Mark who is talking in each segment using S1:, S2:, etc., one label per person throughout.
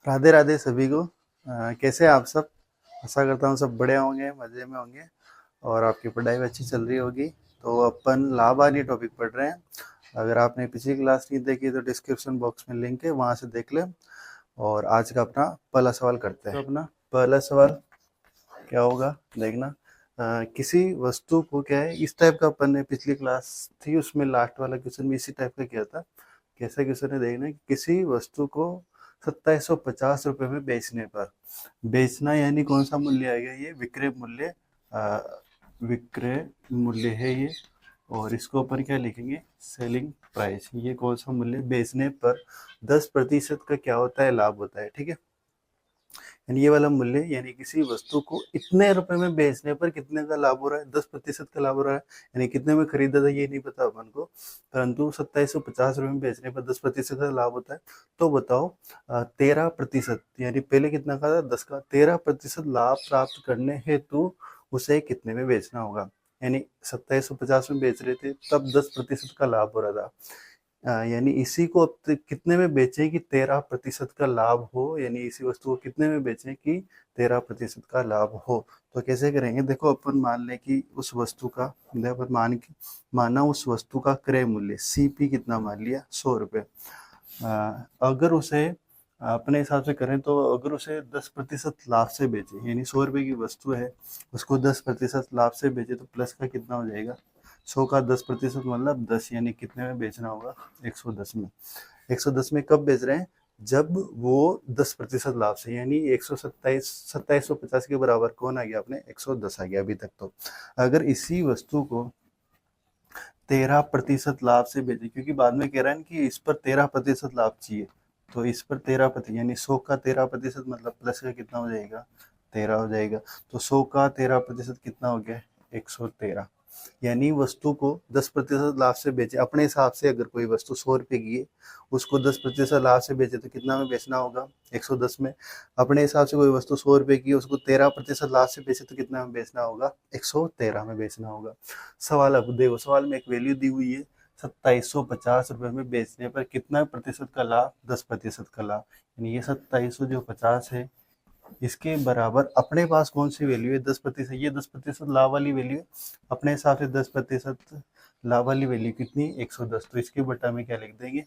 S1: राधे राधे सभी को। कैसे हैं आप सब? आशा करता हूँ सब बढ़िया होंगे, मज़े में होंगे और आपकी पढ़ाई भी अच्छी चल रही होगी। तो अपन लाभ हानि टॉपिक पढ़ रहे हैं। अगर आपने पिछली क्लास नहीं देखी तो डिस्क्रिप्शन बॉक्स में लिंक है, वहाँ से देख लें। और आज का अपना पहला सवाल करते हैं। तो अपना पहला सवाल क्या होगा, देखना। किसी वस्तु को क्या है, इस टाइप का अपन ने पिछली क्लास थी उसमें लास्ट वाला क्वेश्चन भी इसी टाइप का किया था। कैसा क्वेश्चन है देखना कि किसी वस्तु को 2750 रुपये में बेचने पर, बेचना यानी कौन सा मूल्य आएगा, ये विक्रय मूल्य। विक्रय मूल्य है ये। और इसको अपन क्या लिखेंगे, सेलिंग प्राइस। ये कौन सा मूल्य, बेचने पर 10% का क्या होता है, लाभ होता है। ठीक है, यानी ये वाला मूल्य, यानी किसी वस्तु को इतने रुपए में बेचने पर कितने का लाभ हो रहा है, 10% का लाभ हो रहा है। यानी कितने में खरीदा था ये नहीं पता अपन को, परंतु 2750 रुपये में बेचने पर 10% का लाभ होता है। तो बताओ 13%, यानी पहले कितना का था, 10 का, 13% लाभ प्राप्त करने हेतु उसे कितने में बेचना होगा। यानी 2750 में बेच रहे थे, तब 10% का लाभ हो रहा था। यानी इसी को अब कितने में बेचें कि 13% का लाभ हो, यानी इसी वस्तु को कितने में बेचें कि 13% का लाभ हो। तो कैसे करेंगे, देखो अपन मान लें कि उस वस्तु का, अपन माना उस वस्तु का क्रय मूल्य सीपी कितना मान लिया, 100 रुपये। अगर उसे अपने हिसाब से करें तो अगर उसे 10% लाभ से बेचे, यानी 100 रुपये की वस्तु है, उसको 10% लाभ से बेचे तो प्लस का कितना हो जाएगा, 100 का 10% मतलब 10, यानी कितने में बेचना होगा, 110 में। 110 में कब बेच रहे हैं, जब वो 10% लाभ से, यानी 2750 के बराबर कौन आ गया अपने, 110 आ गया अभी तक। तो अगर इसी वस्तु को 13% लाभ से बेचे, क्योंकि बाद में कह रहा है कि इस पर 13% लाभ चाहिए, तो इस पर 13%, यानी 100 का 13% मतलब प्लस का कितना हो जाएगा, 13 हो जाएगा। तो 100 का 13% कितना हो गया, 113। यानी वस्तु को 10% लाभ से बेचे, अपने हिसाब से अगर कोई वस्तु 100 रुपये की है, उसको 10% लाभ से बेचे तो कितना में बेचना होगा, 110 में। अपने हिसाब से कोई वस्तु 100 रुपये की है, उसको 13% लाभ से बेचे तो कितना में बेचना होगा, 113 में बेचना होगा। सवाल अब देखो, सवाल में एक वैल्यू दी हुई है, 2750 रुपये में बेचने पर कितना प्रतिशत का लाभ, 10% का लाभ। यानी ये 2750 है, इसके बराबर अपने पास कौन सी वैल्यू है, 10%। ये 10% लाभ वाली वैल्यू है, अपने हिसाब से 10% लाभ वाली वैल्यू कितनी, 110। तो इसके बटा में क्या लिख देंगे,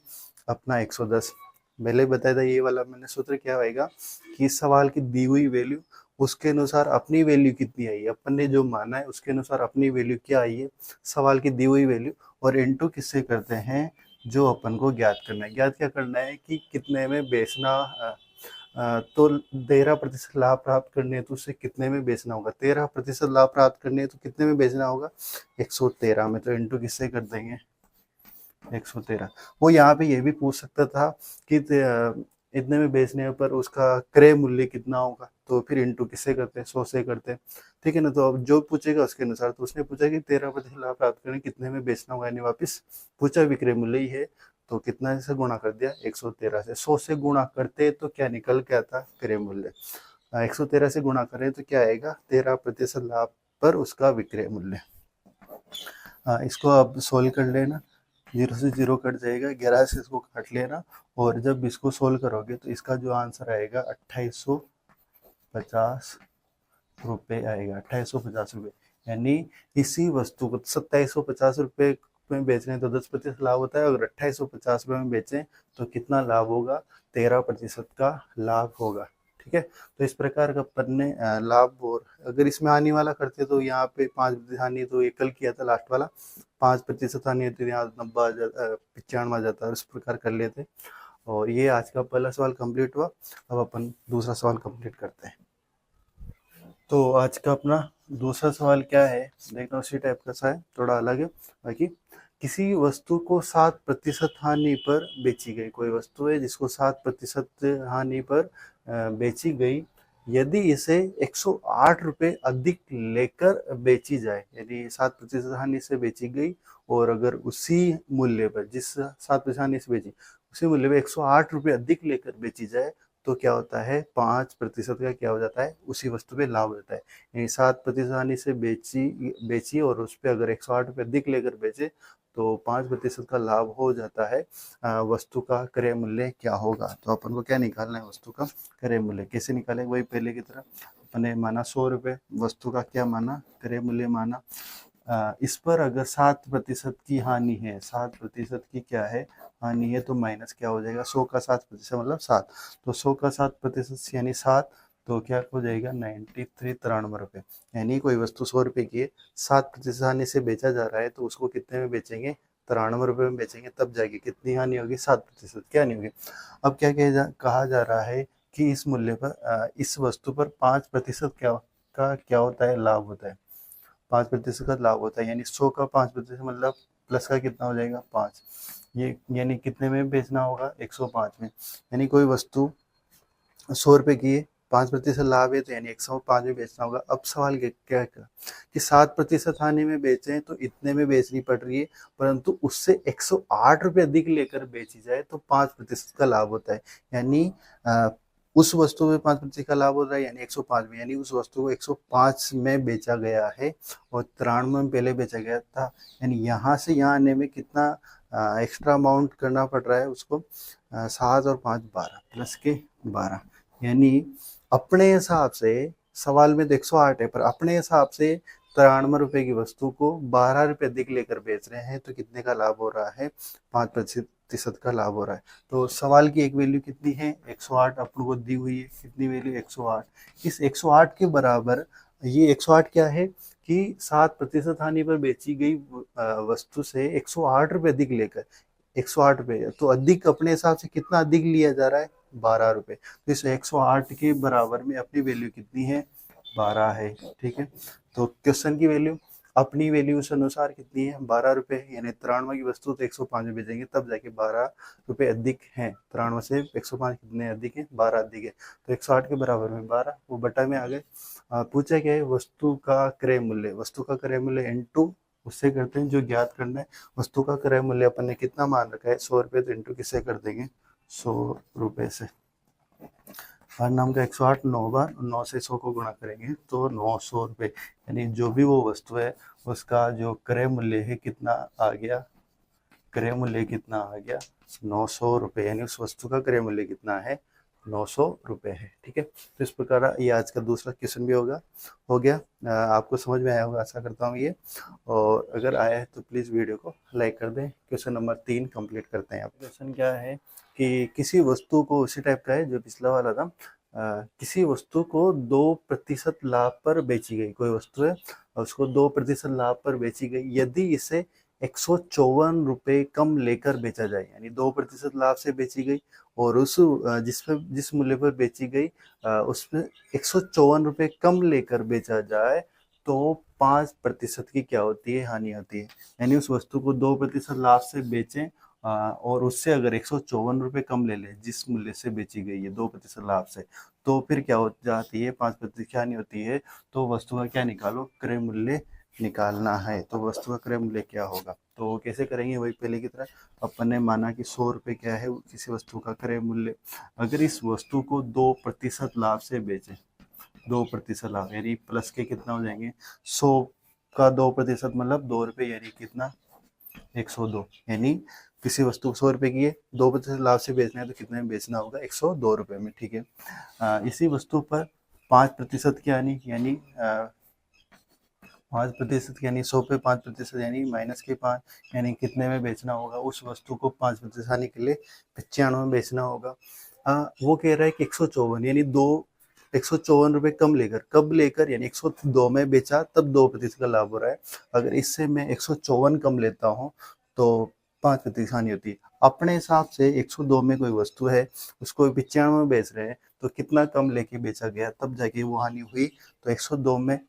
S1: अपना 110। पहले बताया था ये वाला मैंने सूत्र क्या होएगा कि इस सवाल की दी हुई वैल्यू, उसके अनुसार अपनी वैल्यू कितनी आई है, अपन ने जो माना है उसके अनुसार अपनी वैल्यू क्या आई है, सवाल की दी हुई वैल्यू, और इनटू किससे करते हैं, जो अपन को ज्ञात करना है। ज्ञात क्या करना है कि कितने में बेचना, तो 13% लाभ प्राप्त करने तो उसे कितने में बेचना होगा, 13% लाभ प्राप्त करने तो कितने में बेचना होगा, 113 में। तो इंटू किससे कर देंगे, 113। वो यहाँ पे ये भी पूछ सकता था कि इतने में बेचने पर उसका क्रय मूल्य कितना होगा, तो फिर इंटू किससे करते हैं, 100 से करते हैं। ठीक है ना, तो अब जो पूछेगा उसके अनुसार। तो उसने पूछा कि 13% लाभ प्राप्त करने कितने में बेचना होगा, यानी वापिस पूछा विक्रय मूल्य ही है, तो कितना से गुणा कर दिया, 113 से। 100 से गुणा करते तो क्या निकल के आता, क्रय मूल्य। 113 से गुणा करें तो क्या आएगा, 13% लाभ पर उसका विक्रय मूल्य। इसको अब सोल्व कर लेना, 0 से 0 कट जाएगा, 11 से इसको काट लेना, और जब इसको सोल्व करोगे तो इसका जो आंसर आएगा 2850 रुपये आएगा, 2850 रुपये। यानी इसी वस्तु को 2750 रुपये में बेच रहे हैं तो 10% लाभ होता है, अगर 2850 रुपये में बेचें तो कितना लाभ होगा, 13% का लाभ होगा। ठीक है, तो इस प्रकार का अपन ने लाभ, और अगर इसमें हानि वाला करते तो यहाँ पे 5% हानि, तो ये कल किया था लास्ट वाला, 5% हानि होती है, यहाँ 90 आ जाता, 95 आ जाता है, इस प्रकार कर लेते। और ये आज का पहला सवाल कंप्लीट हुआ। अब अपन दूसरा सवाल कंप्लीट करते हैं। तो आज का अपना दूसरा सवाल क्या है, देखना उसी टाइप का सा है, थोड़ा अलग है बाकी। किसी वस्तु को 7% हानि पर बेची गई, कोई वस्तु है जिसको 7% हानि पर बेची गई, यदि इसे 108 रुपये अधिक लेकर बेची जाए, यदि 7% हानि से बेची गई और अगर उसी मूल्य पर, जिस 7% हानि से बेची उसी मूल्य पर 108 रुपये अधिक लेकर बेची जाए, तो क्या होता है, 5% का क्या हो जाता है, उसी वस्तु पे लाभ हो जाता है। यानी 7% हानि से बेची और उस पर अगर 108 रुपये अधिक लेकर बेचे तो 5% का लाभ हो जाता है, वस्तु का क्रय मूल्य क्या होगा। तो अपन को क्या निकालना है, वस्तु का क्रय मूल्य। कैसे निकालेंगे, वही पहले की तरह अपन ने माना 100 रुपये, वस्तु का क्या माना, क्रय मूल्य माना। इस पर अगर 7% की हानि है, 7% की क्या है, हानि है, तो माइनस क्या हो जाएगा, 100 का 7% मतलब 7, तो 100 का 7% यानी 7, तो क्या हो जाएगा 93 रुपये। यानी कोई वस्तु 100 रुपये की है, 7% हानि से बेचा जा रहा है, तो उसको कितने में बेचेंगे, 93 रुपये में बेचेंगे, तब जाके कितनी हानि होगी, 7%, क्या नहीं होगी। अब क्या कहा जा रहा है कि इस मूल्य पर, इस वस्तु पर 5% क्या होता है, लाभ होता है। 5% का लाभ होता है, यानी 100 का 5% मतलब प्लस का कितना हो जाएगा, 5। ये यानी कितने में बेचना होगा, 105 में। यानी कोई वस्तु 100 रुपये की है, 5% लाभ है, तो यानी 105 में बेचना होगा। अब सवाल क्या है कि 7% हानि में बेचें तो इतने में बेचनी पड़ रही है, परंतु उससे 108 रुपये अधिक लेकर बेची जाए तो 5% का लाभ होता है। यानी उस वस्तु में 5% का लाभ हो रहा है, यानी 105 में, यानी उस वस्तु को 105 में बेचा गया है और 93 में पहले बेचा गया था। यानी यहाँ से यहाँ आने में कितना एक्स्ट्रा अमाउंट करना पड़ रहा है उसको, 7 और 5 12 प्लस के 12। यानी अपने हिसाब से, सवाल में तो 108 है, पर अपने हिसाब से 93 रुपये की वस्तु को 12 रुपये अधिक लेकर बेच रहे हैं, तो कितने का लाभ हो रहा है, 5% का लाभ हो रहा है। तो सवाल की एक वैल्यू कितनी है, 108 अपन को दी हुई है, कितनी वैल्यू, 108। इस 108 के बराबर, ये 108 क्या है कि 7% हानि पर बेची गई वस्तु से 108 रुपये अधिक लेकर, 108 रुपये, तो अधिक अपने हिसाब से कितना अधिक लिया जा रहा है, 12 रुपये। तो इस 108 के बराबर में अपनी वैल्यू कितनी है, 12 है। ठीक है, तो क्वेश्चन की वैल्यू अपनी वैल्यू के अनुसार कितनी है, 12 रुपये। यानी 93 की वस्तु तो 105 में बेचेंगे, तब जाके 12 रुपये अधिक है। 93 से 105 कितने अधिक है, 12 अधिक है। तो 108 के बराबर में 12, वो बटा में आ गए। पूछा क्या है, वस्तु का क्रय मूल्य, वस्तु का क्रय मूल्य इंटू, उससे करते हैं जो ज्ञात करना है। वस्तु का क्रय मूल्य अपन ने कितना मान रखा है, 100 रुपये, तो इंटू किससे कर देंगे, 100 रुपये से। हर नाम का 108 9 बार, 9 से 100 को गुणा करेंगे तो 900 रुपये। यानी जो भी वो वस्तु है उसका जो क्रय मूल्य है कितना आ गया, क्रय मूल्य कितना आ गया, 900 रुपये। यानी उस वस्तु का क्रय मूल्य कितना है, 900 रुपये है। ठीक है, तो इस प्रकार ये आज का दूसरा क्वेश्चन भी हो गया। आपको समझ में आया होगा, आशा करता हूँ ये। और अगर आया है तो प्लीज़ वीडियो को लाइक कर दें। क्वेश्चन नंबर 3 कंप्लीट करते हैं। आप क्वेश्चन क्या है कि किसी वस्तु को, उसी टाइप का है जो पिछला वाला था, किसी वस्तु को 2% लाभ पर बेची गई, कोई वस्तु है और उसको 2% लाभ पर बेची गई, यदि इसे 154 रुपये कम लेकर बेचा जाए। यानी 2% लाभ से बेची गई और उस जिस मूल्य पर बेची गई उसमें 154 रुपये कम लेकर बेचा जाए तो 5% की क्या होती है, हानि होती है। यानी उस वस्तु को 2% लाभ से बेचें और उससे अगर 154 रुपये कम ले लें जिस मूल्य से बेची गई है 2% लाभ से, तो फिर क्या हो जाती है, 5% की हानि होती है। तो वस्तु का क्या निकालो, क्रय मूल्य निकालना है। तो वस्तु का क्रय मूल्य क्या होगा, तो कैसे करेंगे, वही पहले की तरह। अपन ने माना कि 100 रुपये क्या है किसी वस्तु का क्रय मूल्य। अगर इस वस्तु को 2% लाभ से बेचें, 2% लाभ, यानी प्लस के कितना हो जाएंगे, 100 का 2% मतलब 2 रुपये, यानी कितना, 102। यानी किसी वस्तु 100 रुपये की है, 2% लाभ से बेचना है तो कितने में बेचना होगा, 102 रुपये में। ठीक है, इसी वस्तु पर 5% की हानि, यानी 5% यानी 100 पे 5%, यानी माइनस के 5, यानी कितने में बेचना होगा, उस वस्तु को 5% हानि के लिए 95 में बेचना होगा। वो कह रहा है कि 154, यानी 154 रुपये कम लेकर, कब लेकर, यानी 102 में बेचा तब 2% का लाभ हो रहा है। अगर इससे मैं 154 कम लेता हूँ तो 5% हानि होती है। अपने हिसाब से 102 में कोई वस्तु है उसको 95 में बेच रहे हैं, तो कितना कम लेके बेचा गया तब जाके वो हानि हुई। तो 102 में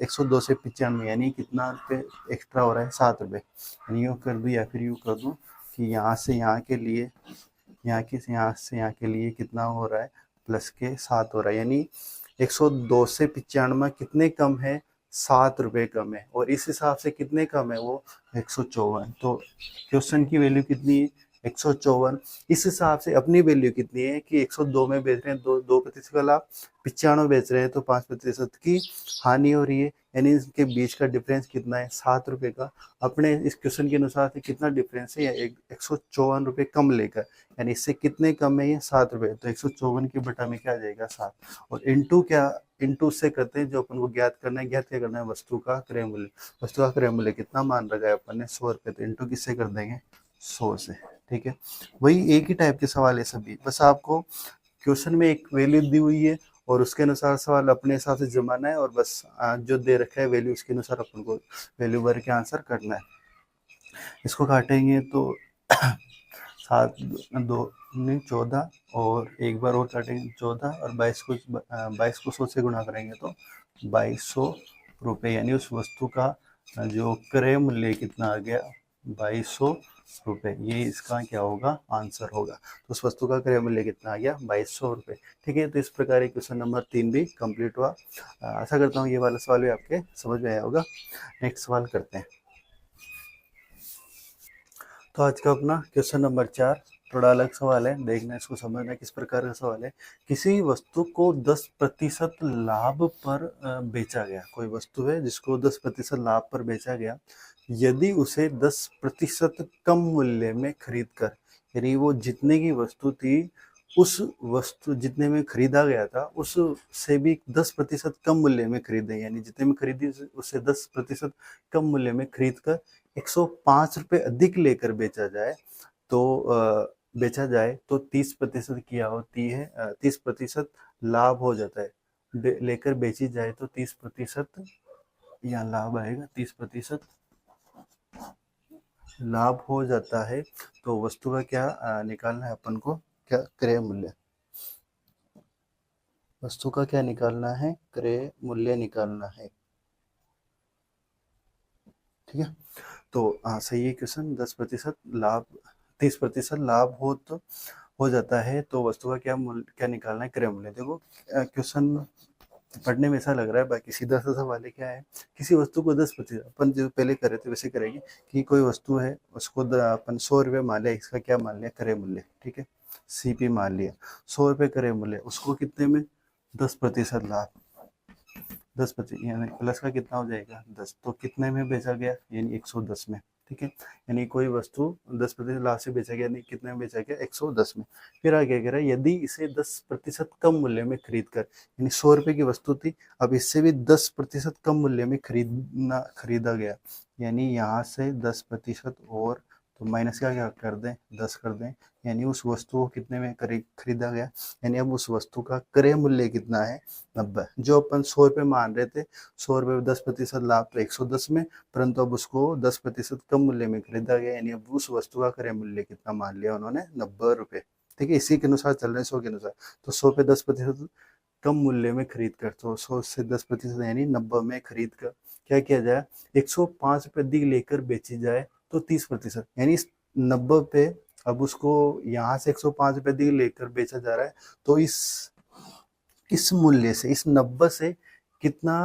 S1: 102 से 95, यानी कितना रुपये एक्स्ट्रा हो रहा है, 7 रुपये। यानी यूँ कर दूँ या फिर यूँ कर दूँ कि यहाँ से यहाँ के लिए, यहाँ से यहाँ के लिए कितना हो रहा है, प्लस के 7 हो रहा है। यानी 102 से 95 कितने कम है, 7 रुपये कम है। और इस हिसाब से कितने कम है वो, 154। तो क्वेश्चन की वैल्यू कितनी है, 154। इस हिसाब से अपनी वैल्यू कितनी है कि 102 में बेच रहे हैं, 2% का लाभ, 95 बेच रहे हैं तो 5% की हानि हो रही है। यानी इनके बीच का डिफरेंस कितना है, 7 रुपए का। अपने इस क्वेश्चन के अनुसार से कितना डिफरेंस है, 154 रुपए कम लेकर, यानी इससे कितने कम है ये, 7 रुपए। तो 154 की बटा में क्या आ जाएगा, 7। और इंटू क्या, इंटू से करते हैं जो अपन को ज्ञात करना है, ज्ञात क्या करना है, वस्तु का क्रय मूल्य। वस्तु का क्रय मूल्य कितना मान रखा है अपन ने, 100 रुपए, तो इंटू किससे कर देंगे, 100 से। ठीक है, वही एक ही टाइप के सवाल है सभी, बस आपको क्वेश्चन में एक वैल्यू दी हुई है और उसके अनुसार सवाल अपने हिसाब से जमाना है, और बस जो दे रखा है वैल्यू उसके अनुसार अपन को वैल्यू भर के आंसर करना है। इसको काटेंगे तो 7 2 नहीं 14, और एक बार और काटेंगे 14, और 22 को 100 से गुणा करेंगे तो 2200 रुपये, यानी उस वस्तु का जो क्रय मूल्य कितना आ गया, 2200 रुपये। ये इसका क्या होगा, आंसर होगा। तो उस वस्तु का क्रय मूल्य कितना आ गया, 2200 रुपये। ठीक है, तो इस प्रकार क्वेश्चन नंबर 3 भी कंप्लीट हुआ। आशा करता हूँ ये वाला सवाल भी आपके समझ में आया होगा। नेक्स्ट सवाल करते हैं। तो आज का अपना क्वेश्चन नंबर 4 थोड़ा अलग सवाल है, देखना इसको समझना किस प्रकार का सवाल है। किसी वस्तु को 10% लाभ पर बेचा गया, कोई वस्तु है जिसको 10% लाभ पर बेचा गया, यदि उसे 10% कम मूल्य में खरीद कर, यानी वो जितने की वस्तु थी उस वस्तु जितने में खरीदा गया था उससे भी 10% कम मूल्य में खरीदे, यानी जितने में खरीदी उससे 10% कम मूल्य में खरीद कर 105 रुपये अधिक लेकर बेचा जाए, तो 30% क्या होती है, 30% लाभ हो जाता है। लेकर बेची जाए तो 30% यहाँ लाभ आएगा, 30% लाभ हो जाता है। तो वस्तु का क्या निकालना है अपन को, क्या क्रय मूल्य, वस्तु का क्या निकालना है, क्रय मूल्य निकालना है। ठीक है, तो सही है क्वेश्चन। 10% लाभ, 30% लाभ हो जाता है तो वस्तु का क्या निकालना है, क्रय मूल्य। देखो क्वेश्चन पढ़ने में ऐसा लग रहा है, बाकी सीधा सा सवाल है क्या है, किसी वस्तु को 10%, अपन जो पहले कर रहे थे वैसे करेंगे कि कोई वस्तु है उसको अपन 100 रुपये मान लिया, इसका क्या मान लिया, क्रय मूल्य। ठीक है, सीपी मान लिया, 100 रुपये क्रय मूल्य, उसको कितने में, 10% लाभ, 10% यानी प्लस का कितना हो जाएगा, 10, तो कितने में बेचा गया, यानी 110 में। ठीक है, यानी कोई वस्तु 10% लाभ से बेचा गया, यानी कितने में बेचा गया, 110 में। फिर आगे कह रहा है यदि इसे 10% कम मूल्य में खरीद कर, यानी 100 रुपये की वस्तु थी, अब इससे भी 10% कम मूल्य में खरीदा गया, यानी यहाँ से 10% और, तो माइनस का क्या कर दें, 10 कर दें, यानी उस वस्तु को कितने में खरीदा गया, यानी अब उस वस्तु का क्रय मूल्य कितना है, 90। जो अपन 100 रुपये मान रहे थे, 100 रुपये 10% लाभ तो 110 में, परंतु अब उसको 10% कम मूल्य में खरीदा गया, यानी अब उस वस्तु का क्रय मूल्य कितना मान लिया उन्होंने, 90 रुपये। ठीक है, इसी के अनुसार चल रहे हैं, 100 के अनुसार। तो 100 पे 10% कम मूल्य में खरीद कर, तो 100 से 10% यानी 90 में खरीद कर क्या किया जाए, 105 रुपये अधिक लेकर बेची जाए तो 30%, यानी 90 पे अब उसको यहाँ से 105 रुपये अधिक लेकर बेचा जा रहा है, तो इस मूल्य से, इस 90 से कितना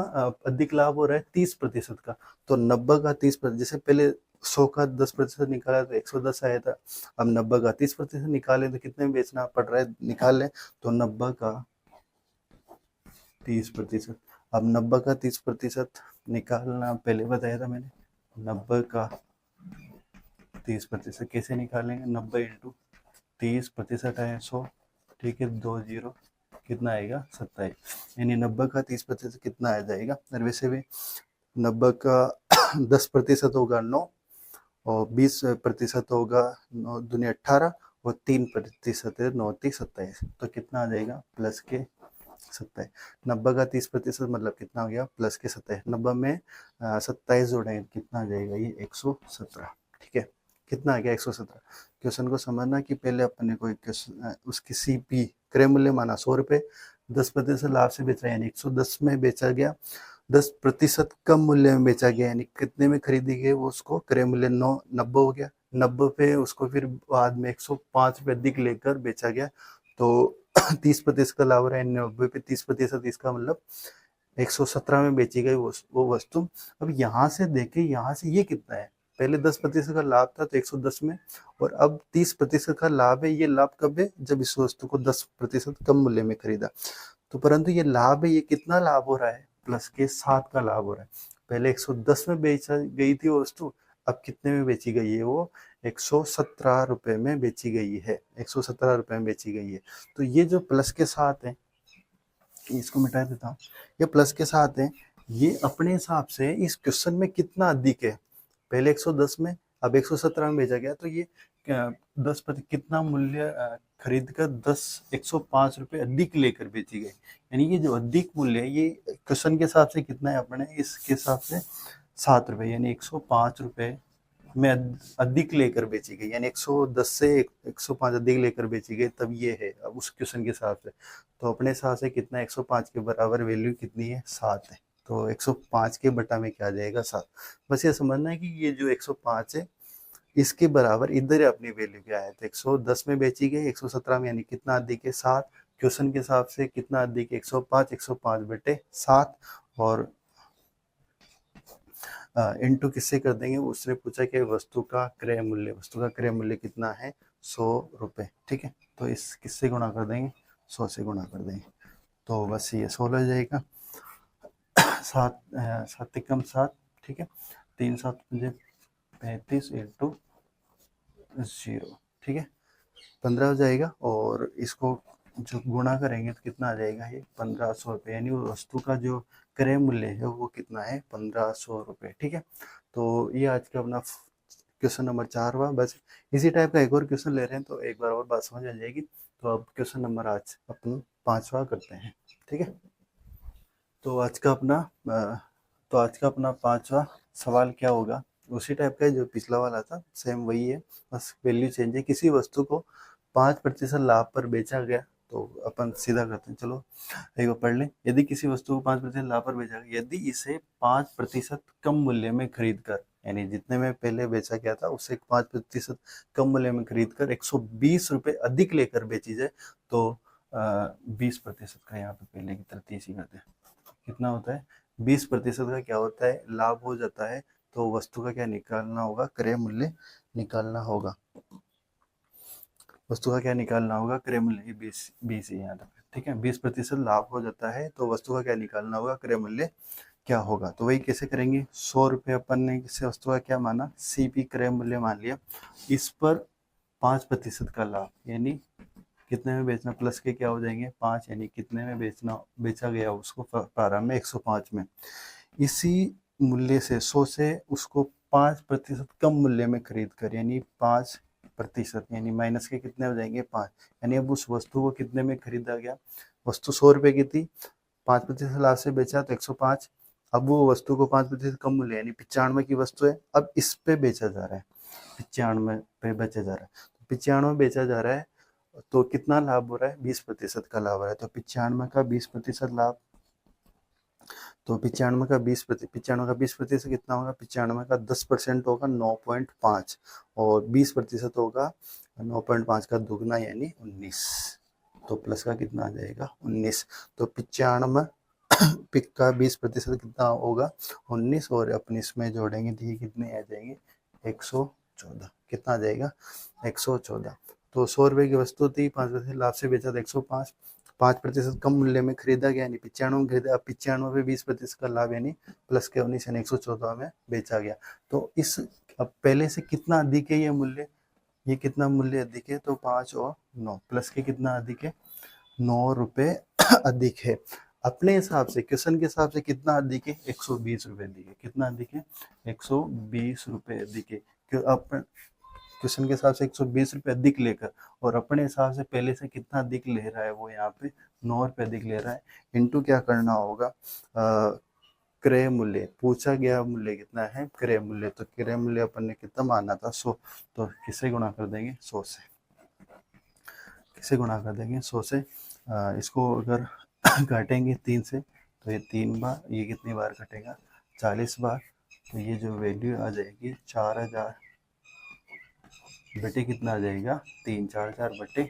S1: अधिक लाभ हो रहा है, 30% का। तो 90 का 30%, जैसे पहले 100 का 10% निकाला तो 110 आया था, अब 90 का 30% निकाले तो कितने में बेचना पड़ रहा है, निकाल लें तो 90 का 30%। अब 90 का 30% निकालना पहले बताया था मैंने, 90 का 30% कैसे निकालेंगे, 90 इंटू 30% है 100, ठीक है, 2 जीरो, कितना आएगा, 27, यानी 90 का 30% कितना आ जाएगा। और वैसे भी 90 का 10% होगा 9, और 20% होगा 9 दूनी 18, और 3% है 9 3 27, तो कितना आ जाएगा, प्लस के 27। 90 का 30% मतलब कितना हो गया, प्लस के 27, 90 में 27 जोड़ेंगे कितना आ जाएगा, ये 117। ठीक है, कितना आ गया, 117। क्वेश्चन को समझना कि पहले अपन ने कोई उसकी सीपी क्रय मूल्य माना 100 रुपये, 10% लाभ से बेच रहा है, यानी 110 में बेचा गया, 10% कम मूल्य में बेचा गया, यानी कितने में खरीदी गई, वो उसको क्रय मूल्य 90 हो गया, 90 पे उसको फिर बाद में 105 रुपये अधिक लेकर बेचा गया, तो 30% का लाभ रहा है, 90 पे 30%, इसका मतलब 117 में बेची गई वो वस्तु। अब यहाँ से देखें, यहाँ से ये कितना है, पहले 10% का लाभ था तो 110 में, और अब 30% का लाभ है। ये लाभ कब है? जब इस वस्तु को 10% कम मूल्य में खरीदा। तो परंतु ये लाभ है, ये कितना लाभ हो रहा है? प्लस के 7 का लाभ हो रहा है। पहले 110 में बेचा गई थी वो वस्तु, अब कितने में बेची गई है? वो 117 रुपए में बेची गई है, 117 रुपए में बेची गई है। तो ये जो प्लस के साथ है, इसको मिटा देता हूँ, ये प्लस के साथ है, ये अपने हिसाब से इस क्वेश्चन में कितना अधिक है? पहले 110 में, अब 117 में बेचा गया, तो ये 10% कितना मूल्य खरीद कर 105 रुपए अधिक लेकर बेची गई। यानी ये जो अधिक मूल्य है, ये क्वेश्चन के हिसाब से कितना है अपने, इसके हिसाब से 7 रुपए, यानी 105 रुपए में अधिक लेकर बेची गई, यानी 110 से 105 अधिक लेकर बेची गई, तब ये है अब उस क्वेश्चन के हिसाब से। तो अपने हिसाब से कितना, 105 के बराबर वैल्यू कितनी है? 7 है। तो 105 के बटा में क्या आ जाएगा? 7। बस ये समझना है कि ये जो 105 है, इसके बराबर इधर अपनी वैल्यू क्या है? तो 110 में बेची गई, 117 में, यानी कितना अधिक है? 7। क्वेश्चन के हिसाब से कितना अधिक है? 105, 105 बटे 7, और इनटू किससे कर देंगे? उसने पूछा कि वस्तु का क्रय मूल्य, वस्तु का क्रय मूल्य कितना है? 100 रुपए। ठीक है, तो इस किससे गुणा कर देंगे? 100 से गुणा कर देंगे, तो बस ये 16 हो जाएगा। 7 7 एकम 7, ठीक है, 3 7 मुझे 35 इंटू 0, ठीक है, 15 हो जाएगा। और इसको जो गुणा करेंगे तो कितना आ जाएगा? ये 1500 रुपये, यानी वो वस्तु का जो क्रय मूल्य है वो कितना है? 1500 रुपये। ठीक है, तो ये आज का अपना क्वेश्चन नंबर 4 हुआ। बस इसी टाइप का एक और क्वेश्चन ले रहे हैं, तो एक बार और बात समझ आ जाएगी। तो अब क्वेश्चन नंबर आज अपन 5वां करते हैं। ठीक है, तो आज का अपना 5वां सवाल क्या होगा? उसी टाइप का है जो पिछला वाला था, सेम वही है, बस वैल्यू चेंज है। किसी वस्तु को 5% लाभ पर बेचा गया, तो अपन सीधा करते हैं, चलो एक बार पढ़ लें। यदि किसी वस्तु को 5% लाभ पर बेचा गया, यदि इसे 5% कम मूल्य में खरीद कर, यानी जितने में पहले बेचा गया था उससे 5% कम मूल्य में खरीद कर 120 रुपये अधिक लेकर बेची जाए, तो 20% का यहाँ पे पहले की तरह 30 ही करते हैं, कितना होता है? 20% का क्या होता है? लाभ हो जाता है। तो वस्तु का क्या निकालना होगा? क्रय मूल्य निकालना होगा। वस्तु का क्या निकालना होगा? क्रय मूल्य। 20 ही याद रखें, ठीक है, 20% लाभ हो जाता है, तो वस्तु का क्या निकालना होगा? क्रय मूल्य क्या होगा? तो वही कैसे करेंगे? 100 रुपये अपन ने किसी वस्तु का क्या माना? सीपी क्रय मूल्य मान लिया। इस पर 5% का लाभ, यानी कितने में बेचना? प्लस के क्या हो जाएंगे? 5, यानी कितने में बेचा गया उसको? प्रारंभ में 105 में। इसी मूल्य से 100 से उसको 5% कम मूल्य में खरीद कर, यानी 5%, यानी माइनस के कितने हो जाएंगे? 5। यानी अब उस वस्तु को कितने में खरीदा गया? वस्तु 100 रुपए की थी, 5% लाभ से बेचा तो 105। अब वो वस्तु को 5% कम मूल्य, यानी 95 की वस्तु है, अब इस पे बेचा जा रहा है, 95 पे बेचा जा रहा है, 95 बेचा जा रहा है, तो कितना लाभ हो रहा है? 20% का लाभ हो रहा है। तो 95 का 20% लाभ, तो 95 का 20% कितना होगा? 95 का 10% होगा 9.5, और 20% होगा 9.5 का दुगना, यानी 19। तो प्लस का कितना आ जाएगा? 19। तो 95 पिक का 20% कितना होगा? 19, और अपने इसमें जोड़ेंगे तो ये कितने आ जाएंगे? 114। कितना आ जाएगा? 114। तो 100 रुपए की वस्तु थी, 5% लाभ से बेचा था 105, 5% कम मूल्य में खरीदा गया, यानी 95 में खरीदा। अब 95 पे 20% का लाभ, यानी प्लस के 19, यानी 114 में बेचा गया। तो इस अब पहले से कितना अधिक है ये मूल्य? ये कितना मूल्य अधिक है? तो 5 और 9, प्लस के कितना अधिक है? 9 रुपए अधिक है। अपने हिसाब से, क्वेश्चन के हिसाब से कितना अधिक है? 120 रुपए अधिक है। कितना अधिक है? 120 रुपए अधिक है। क्वेश्चन के हिसाब से 120 रुपए अधिक लेकर, और अपने हिसाब से पहले से कितना अधिक ले रहा है? वो यहाँ पे 9 रुपए अधिक ले रहा है। इनटू क्या करना होगा? क्रय मूल्य, पूछा गया मूल्य कितना है? क्रय मूल्य। तो क्रय मूल्य अपन ने कितना माना था? 100। तो किससे गुणा कर देंगे? 100 से। किससे गुणा कर देंगे? 100 से। इसको अगर काटेंगे 3 से, तो ये 3 बार, ये कितनी बार कटेगा? 40 बार। तो ये जो वैल्यू आ जाएगी 4000 बटे कितना आ जाएगा? 3, 4000 बटे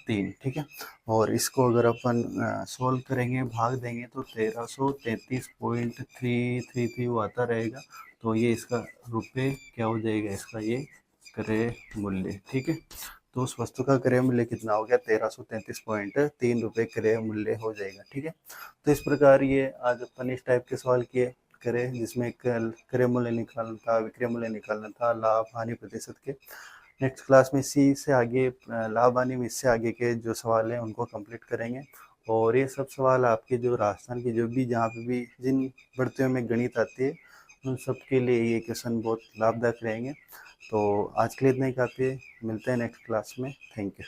S1: 3, ठीक है। और इसको अगर अपन सोल्व करेंगे, भाग देंगे, तो 1333.333 वो आता रहेगा। तो ये इसका रुपये क्या हो जाएगा, इसका ये क्रय मूल्य। ठीक है, तो उस वस्तु का क्रय मूल्य कितना हो गया, 1333.3 रुपये क्रय मूल्य हो जाएगा। ठीक है, तो इस प्रकार ये आज अपन इस टाइप के सवाल किए करें, जिसमें क्रय मूल्य निकालना था, विक्रय मूल्य निकालना था, लाभ हानि प्रतिशत के। नेक्स्ट क्लास में इसी से आगे लाभ हानि में इससे आगे के जो सवाल हैं उनको कंप्लीट करेंगे। और ये सब सवाल आपके जो राजस्थान की जो भी जहाँ पे भी जिन भर्तियों में गणित आती है उन सब के लिए ये क्वेश्चन बहुत लाभदायक रहेंगे। तो आज के लिए इतना ही काफ़ी है, मिलते हैं नेक्स्ट क्लास में। Thank you.